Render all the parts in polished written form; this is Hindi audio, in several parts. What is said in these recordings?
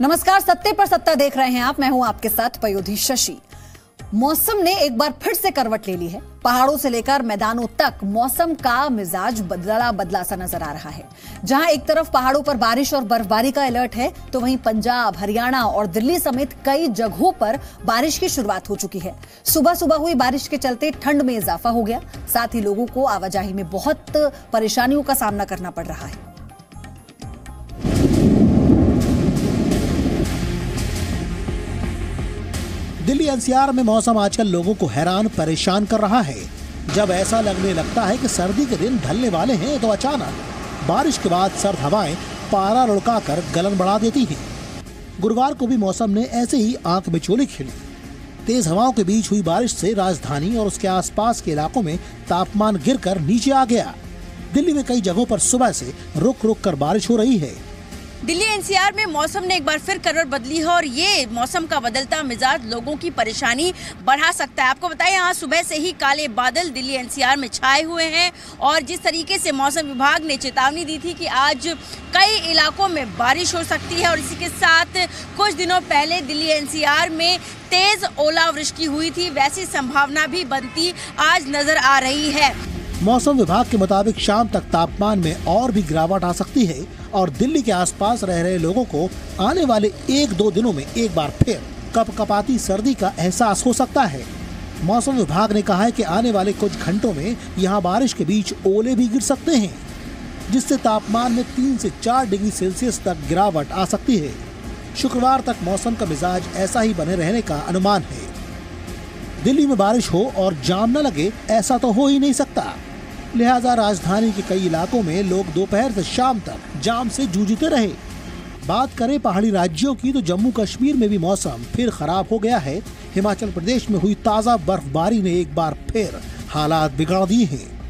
नमस्कार, सत्ते पर सत्ता देख रहे हैं आप। मैं हूं आपके साथ पयोधी शशि। मौसम ने एक बार फिर से करवट ले ली है। पहाड़ों से लेकर मैदानों तक मौसम का मिजाज बदला सा नजर आ रहा है। जहां एक तरफ पहाड़ों पर बारिश और बर्फबारी का अलर्ट है, तो वहीं पंजाब, हरियाणा और दिल्ली समेत कई जगहों पर बारिश की शुरुआत हो चुकी है। सुबह सुबह हुई बारिश के चलते ठंड में इजाफा हो गया। साथ ही लोगों को आवाजाही में बहुत परेशानियों का सामना करना पड़ रहा है। दिल्ली एनसीआर में मौसम आजकल लोगों को हैरान परेशान कर रहा है। जब ऐसा लगने लगता है कि सर्दी के दिन ढलने वाले हैं, तो अचानक बारिश के बाद सर्द हवाएं पारा लुढ़काकर गलन बढ़ा देती हैं। गुरुवार को भी मौसम ने ऐसे ही आंख मिचौली खेली। तेज हवाओं के बीच हुई बारिश से राजधानी और उसके आसपास के इलाकों में तापमान गिरकर नीचे आ गया। दिल्ली में कई जगहों पर सुबह से रुक रुक कर बारिश हो रही है। दिल्ली एनसीआर में मौसम ने एक बार फिर करवट बदली है और ये मौसम का बदलता मिजाज लोगों की परेशानी बढ़ा सकता है। आपको बताएं, यहाँ सुबह से ही काले बादल दिल्ली एनसीआर में छाए हुए हैं और जिस तरीके से मौसम विभाग ने चेतावनी दी थी कि आज कई इलाकों में बारिश हो सकती है और इसी के साथ कुछ दिनों पहले दिल्ली एनसीआर में तेज ओलावृष्टि हुई थी, वैसी संभावना भी बनती आज नजर आ रही है। मौसम विभाग के मुताबिक शाम तक तापमान में और भी गिरावट आ सकती है और दिल्ली के आसपास रह रहे लोगों को आने वाले 1-2 दिनों में एक बार फिर कपकपाती सर्दी का एहसास हो सकता है। मौसम विभाग ने कहा है कि आने वाले कुछ घंटों में यहां बारिश के बीच ओले भी गिर सकते हैं, जिससे तापमान में 3 से 4 डिग्री सेल्सियस तक गिरावट आ सकती है। शुक्रवार तक मौसम का मिजाज ऐसा ही बने रहने का अनुमान है। दिल्ली में बारिश हो और जाम न लगे, ऐसा तो हो ही नहीं सकता। लिहाजा राजधानी के कई इलाकों में लोग दोपहर से शाम तक जाम से जूझते रहे। बात करें पहाड़ी राज्यों की, तो जम्मू कश्मीर में भी मौसम फिर खराब हो गया है। हिमाचल प्रदेश में हुई ताजा बर्फबारी ने एक बार फिर हालात बिगाड़ दिए हैं।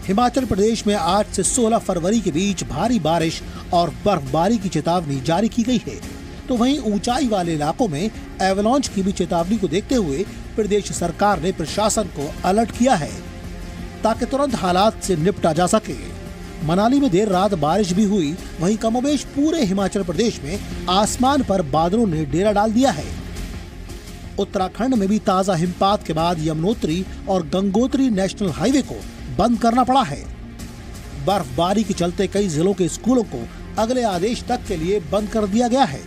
हिमाचल प्रदेश में 8 से 16 फरवरी के बीच भारी बारिश और बर्फबारी की चेतावनी जारी की गई है। तो वहीं ऊंचाई वाले इलाकों में एवलांच की भी चेतावनी को देखते हुए प्रदेश सरकार ने प्रशासन को अलर्ट किया है, ताकि तुरंत हालात से निपटा जा सके। मनाली में देर रात बारिश भी हुई। वहीं कमोबेश पूरे हिमाचल प्रदेश में आसमान पर बादलों ने डेरा डाल दिया है। उत्तराखंड में भी ताजा हिमपात के बाद यमुनोत्री और गंगोत्री नेशनल हाईवे को बंद करना पड़ा है। बर्फबारी के चलते कई जिलों के स्कूलों को अगले आदेश तक के लिए बंद कर दिया गया है।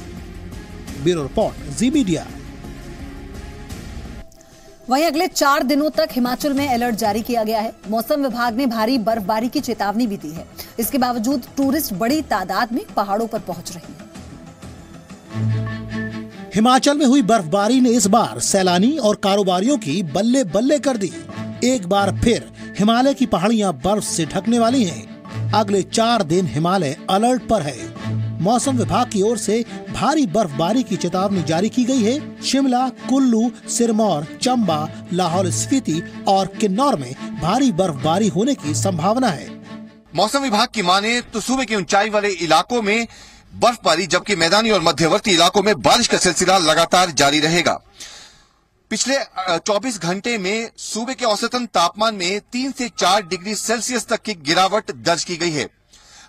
ब्यूरो रिपोर्ट, जी मीडिया। वहीं अगले 4 दिनों तक हिमाचल में अलर्ट जारी किया गया है। मौसम विभाग ने भारी बर्फबारी की चेतावनी भी दी है। इसके बावजूद टूरिस्ट बड़ी तादाद में पहाड़ों पर पहुंच रहे हैं। हिमाचल में हुई बर्फबारी ने इस बार सैलानी और कारोबारियों की बल्ले बल्ले कर दी। एक बार फिर हिमालय की पहाड़ियां बर्फ से ढकने वाली हैं। अगले 4 दिन हिमालय अलर्ट पर है। मौसम विभाग की ओर से भारी बर्फबारी की चेतावनी जारी की गई है। शिमला, कुल्लू, सिरमौर, चंबा, लाहौल स्पीति और किन्नौर में भारी बर्फबारी होने की संभावना है। मौसम विभाग की माने तो सूबे के ऊंचाई वाले इलाकों में बर्फबारी, जबकि मैदानी और मध्यवर्ती इलाकों में बारिश का सिलसिला लगातार जारी रहेगा। पिछले 24 घंटे में सूबे के औसतन तापमान में 3 से 4 डिग्री सेल्सियस तक की गिरावट दर्ज की गई है।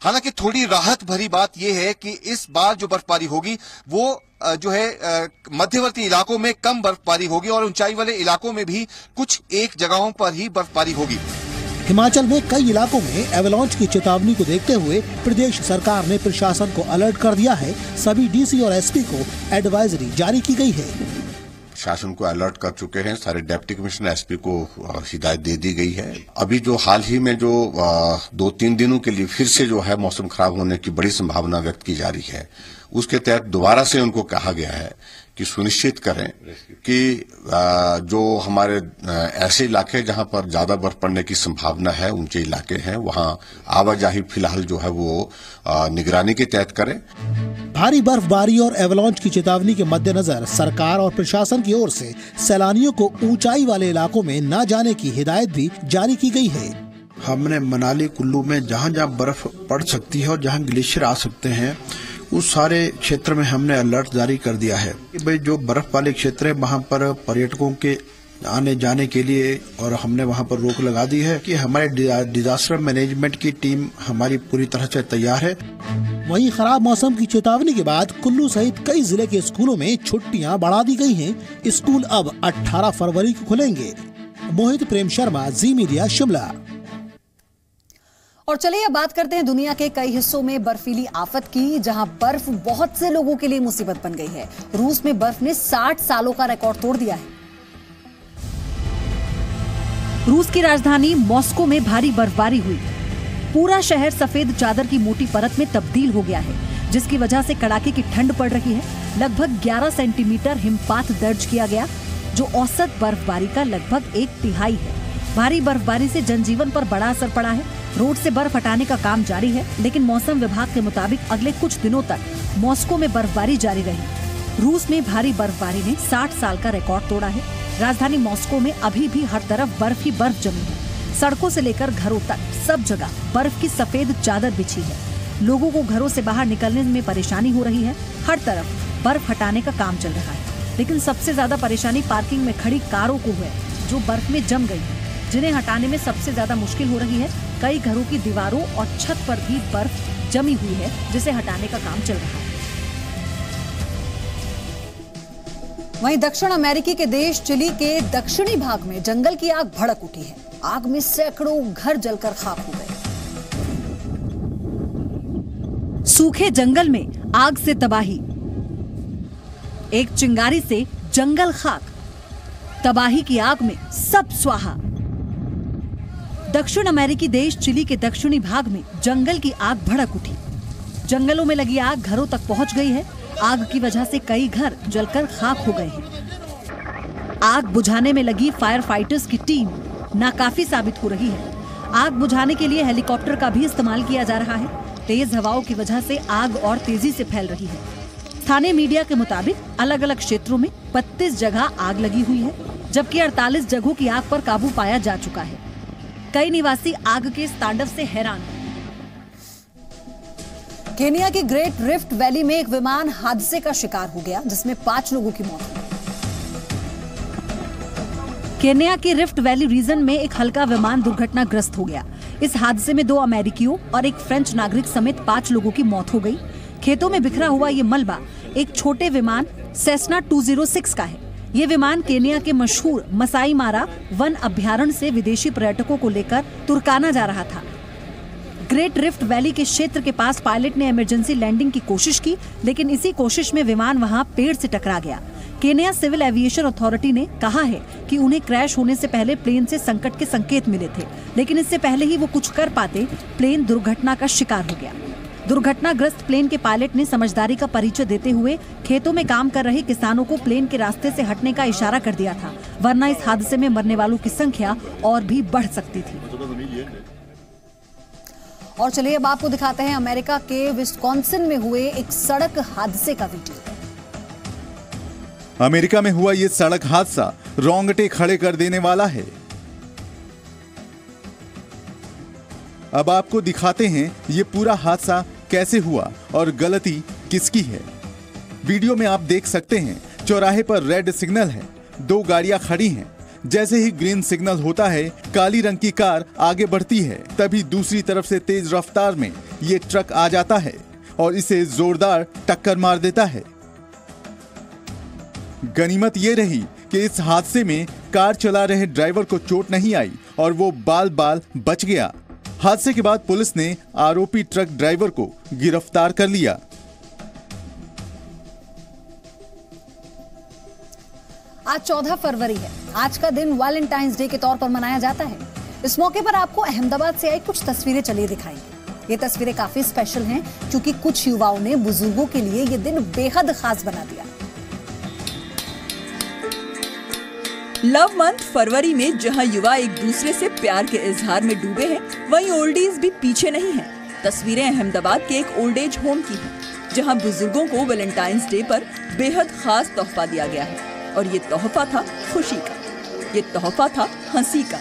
हालांकि थोड़ी राहत भरी बात यह है कि इस बार जो बर्फबारी होगी वो जो है मध्यवर्ती इलाकों में कम बर्फबारी होगी और ऊंचाई वाले इलाकों में भी कुछ एक जगहों पर ही बर्फबारी होगी। हिमाचल में कई इलाकों में एवलांच की चेतावनी को देखते हुए प्रदेश सरकार ने प्रशासन को अलर्ट कर दिया है। सभी डीसी और एसपी को एडवाइजरी जारी की गई है। शासन को अलर्ट कर चुके हैं। सारे डिप्टी कमिश्नर एसपी को हिदायत दे दी गई है। अभी जो हाल ही में जो 2-3 दिनों के लिए फिर से जो है मौसम खराब होने की बड़ी संभावना व्यक्त की जा रही है, उसके तहत दोबारा से उनको कहा गया है कि सुनिश्चित करें कि जो हमारे ऐसे इलाके जहां पर ज्यादा बर्फ पड़ने की संभावना है, ऊंचे इलाके हैं, वहां आवाजाही फिलहाल जो है वो निगरानी के तहत करें। भारी बर्फबारी और एवलांच की चेतावनी के मद्देनजर सरकार और प्रशासन की ओर से सैलानियों को ऊंचाई वाले इलाकों में न जाने की हिदायत भी जारी की गई है। हमने मनाली, कुल्लू में जहां जहां बर्फ पड़ सकती है और जहां ग्लेशियर आ सकते हैं, उस सारे क्षेत्र में हमने अलर्ट जारी कर दिया है कि भाई जो बर्फ वाले क्षेत्र है वहां पर पर्यटकों के आने जाने के लिए, और हमने वहां पर रोक लगा दी है कि हमारे डिजास्टर मैनेजमेंट की टीम हमारी पूरी तरह से तैयार है। वहीं खराब मौसम की चेतावनी के बाद कुल्लू सहित कई जिले के स्कूलों में छुट्टियां बढ़ा दी गई हैं। स्कूल अब 18 फरवरी को खुलेंगे। मोहित प्रेम शर्मा, जी मीडिया, शिमला। और चलिए अब बात करते हैं दुनिया के कई हिस्सों में बर्फीली आफत की, जहां बर्फ बहुत से लोगों के लिए मुसीबत बन गई है। रूस में बर्फ ने 60 सालों का रिकॉर्ड तोड़ दिया है। रूस की राजधानी मॉस्को में भारी बर्फबारी हुई। पूरा शहर सफेद चादर की मोटी परत में तब्दील हो गया है, जिसकी वजह से कड़ाके की ठंड पड़ रही है। लगभग 11 सेंटीमीटर हिमपात दर्ज किया गया, जो औसत बर्फबारी का लगभग 1/3 है। भारी बर्फबारी से जनजीवन पर बड़ा असर पड़ा है। रोड से बर्फ हटाने का काम जारी है, लेकिन मौसम विभाग के मुताबिक अगले कुछ दिनों तक मॉस्को में बर्फबारी जारी रही। रूस में भारी बर्फबारी ने 60 साल का रिकॉर्ड तोड़ा है। राजधानी मॉस्को में अभी भी हर तरफ बर्फ ही बर्फ जमी है। सड़कों से लेकर घरों तक सब जगह बर्फ की सफेद चादर बिछी है। लोगों को घरों से बाहर निकलने में परेशानी हो रही है। हर तरफ बर्फ हटाने का काम चल रहा है, लेकिन सबसे ज्यादा परेशानी पार्किंग में खड़ी कारों को है, जो बर्फ में जम गई है, जिन्हें हटाने में सबसे ज्यादा मुश्किल हो रही है। कई घरों की दीवारों और छत पर भी बर्फ जमी हुई है, जिसे हटाने का काम चल रहा है। वहीं दक्षिण अमेरिकी के देश चिली के दक्षिणी भाग में जंगल की आग भड़क उठी है। आग में सैकड़ों घर जलकर खाक हो गए। सूखे जंगल में आग से तबाही, एक चिंगारी से जंगल खाक, तबाही की आग में सब स्वाहा। दक्षिण अमेरिकी देश चिली के दक्षिणी भाग में जंगल की आग भड़क उठी। जंगलों में लगी आग घरों तक पहुंच गई है। आग की वजह से कई घर जलकर खाक हो गए हैं। आग बुझाने में लगी फायर फाइटर्स की टीम नाकाफी साबित हो रही है। आग बुझाने के लिए हेलीकॉप्टर का भी इस्तेमाल किया जा रहा है। तेज हवाओं की वजह से आग और तेजी से फैल रही है। स्थानीय मीडिया के मुताबिक अलग अलग क्षेत्रों में 32 जगह आग लगी हुई है, जबकि 48 जगहों की आग पर काबू पाया जा चुका है। कई निवासी आग के इस तांडव से हैरान हैं। केन्या की ग्रेट रिफ्ट वैली में एक विमान हादसे का शिकार हो गया, जिसमें 5 लोगों की मौत हो गई। केन्या के रिफ्ट वैली रीजन में एक हल्का विमान दुर्घटनाग्रस्त हो गया। इस हादसे में 2 अमेरिकियों और एक फ्रेंच नागरिक समेत 5 लोगों की मौत हो गई। खेतों में बिखरा हुआ ये मलबा एक छोटे विमान सेस्ना 206 का है। ये विमान केन्या के मशहूर मसाई मारा वन अभ्यारण्य से विदेशी पर्यटकों को लेकर तुर्काना जा रहा था। ग्रेट रिफ्ट वैली के क्षेत्र के पास पायलट ने इमरजेंसी लैंडिंग की कोशिश की, लेकिन इसी कोशिश में विमान वहां पेड़ से टकरा गया। केन्या सिविल एविएशन अथॉरिटी ने कहा है कि उन्हें क्रैश होने से पहले प्लेन से संकट के संकेत मिले थे, लेकिन इससे पहले ही वो कुछ कर पाते, प्लेन दुर्घटना का शिकार हो गया। दुर्घटनाग्रस्त प्लेन के पायलट ने समझदारी का परिचय देते हुए खेतों में काम कर रहे किसानों को प्लेन के रास्ते से हटने का इशारा कर दिया था, वरना इस हादसे में मरने वालों की संख्या और भी बढ़ सकती थी। और चलिए अब आपको दिखाते हैं अमेरिका के विस्कॉन्सिन में हुए एक सड़क हादसे का वीडियो। अमेरिका में हुआ ये सड़क हादसा रोंगटे खड़े कर देने वाला है। अब आपको दिखाते हैं ये पूरा हादसा कैसे हुआ और गलती किसकी है। वीडियो में आप देख सकते हैं चौराहे पर रेड सिग्नल है, 2 गाड़ियां खड़ी हैं। जैसे ही ग्रीन सिग्नल होता है, काली रंग की कार आगे बढ़ती है, तभी दूसरी तरफ से तेज रफ्तार में ये ट्रक आ जाता है और इसे जोरदार टक्कर मार देता है। गनीमत ये रही कि इस हादसे में कार चला रहे ड्राइवर को चोट नहीं आई और वो बाल बाल बच गया। हादसे के बाद पुलिस ने आरोपी ट्रक ड्राइवर को गिरफ्तार कर लिया। आज 14 फरवरी है। आज का दिन वैलेंटाइंस डे के तौर पर मनाया जाता है। इस मौके पर आपको अहमदाबाद से आई कुछ तस्वीरें चलिए दिखाएंगे। ये तस्वीरें काफी स्पेशल हैं, क्योंकि कुछ युवाओं ने बुजुर्गों के लिए ये दिन बेहद खास बना दिया। लव मंथ फरवरी में जहां युवा एक दूसरे से प्यार के इजहार में डूबे हैं, वहीं ओल्डीज भी पीछे नहीं हैं। तस्वीरें अहमदाबाद के एक ओल्ड एज होम की हैं, जहां बुजुर्गों को वैलेंटाइंस डे पर बेहद खास तोहफा दिया गया है। और ये तोहफा था खुशी का, ये तोहफा था हंसी का,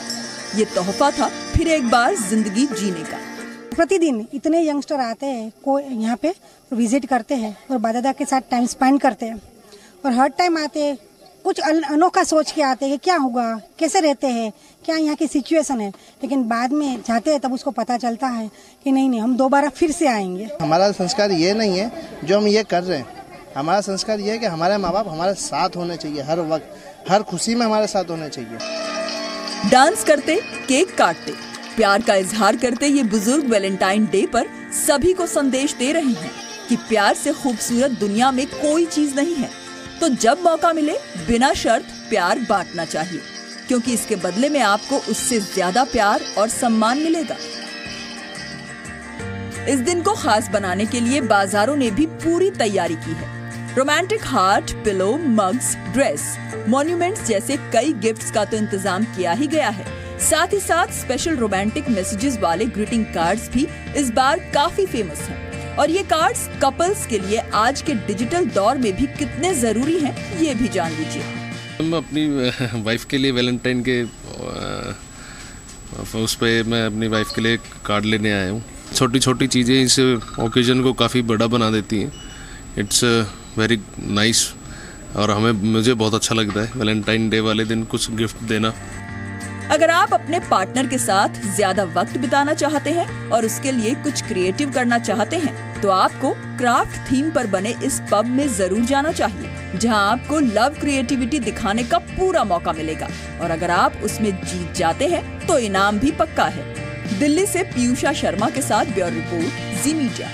ये तोहफा था फिर एक बार जिंदगी जीने का। प्रतिदिन इतने यंगस्टर आते हैं, को यहाँ पे विजिट करते हैं और बाप दादा के साथ टाइम स्पेंड करते हैं, और हर टाइम आते हैं कुछ अनोखा सोच के आते हैं कि क्या होगा, कैसे रहते हैं, क्या यहाँ की सिचुएशन है, लेकिन बाद में जाते हैं तब उसको पता चलता है कि नहीं हम दोबारा फिर से आएंगे। हमारा संस्कार ये नहीं है जो हम ये कर रहे हैं, हमारा संस्कार ये है कि हमारे माँ बाप हमारे साथ होने चाहिए, हर वक्त हर खुशी में हमारे साथ होने चाहिए। डांस करते, केक काटते, प्यार का इजहार करते ये बुजुर्ग वैलेंटाइन डे पर सभी को संदेश दे रहे हैं कि प्यार से खूबसूरत दुनिया में कोई चीज नहीं है। तो जब मौका मिले बिना शर्त प्यार बांटना चाहिए, क्योंकि इसके बदले में आपको उससे ज्यादा प्यार और सम्मान मिलेगा। इस दिन को खास बनाने के लिए बाजारों ने भी पूरी तैयारी की है। Romantic heart, pillow, mugs, dress, monuments जैसे कई गिफ्ट्स का तो इंतजाम किया ही गया है। साथ ही साथ स्पेशल रोमांटिक मैसेजेस वाले ग्रीटिंग कार्ड्स भी इस बार काफी फेमस हैं। और ये कार्ड्स कपल्स के लिए आज के डिजिटल दौर में भी कितने जरूरी हैं, ये भी जान लीजिए। मैं अपनी वाइफ के लिए वैलेंटाइन के उस पे मैं अपनी वाइफ के लिए कार्ड लेने आया हूँ। छोटी छोटी चीज़ें इस ओकेजन को काफ़ी बड़ा बना देती हैं। इट्स वेरी नाइस और मुझे बहुत अच्छा लगता है वैलेंटाइन डे वाले दिन कुछ गिफ्ट देना। अगर आप अपने पार्टनर के साथ ज्यादा वक्त बिताना चाहते हैं और उसके लिए कुछ क्रिएटिव करना चाहते हैं तो आपको क्राफ्ट थीम पर बने इस पब में जरूर जाना चाहिए, जहां आपको लव क्रिएटिविटी दिखाने का पूरा मौका मिलेगा। और अगर आप उसमें जीत जाते हैं तो इनाम भी पक्का है। दिल्ली से पीयूषा शर्मा के साथ ब्यूरो रिपोर्ट, जी मीडिया।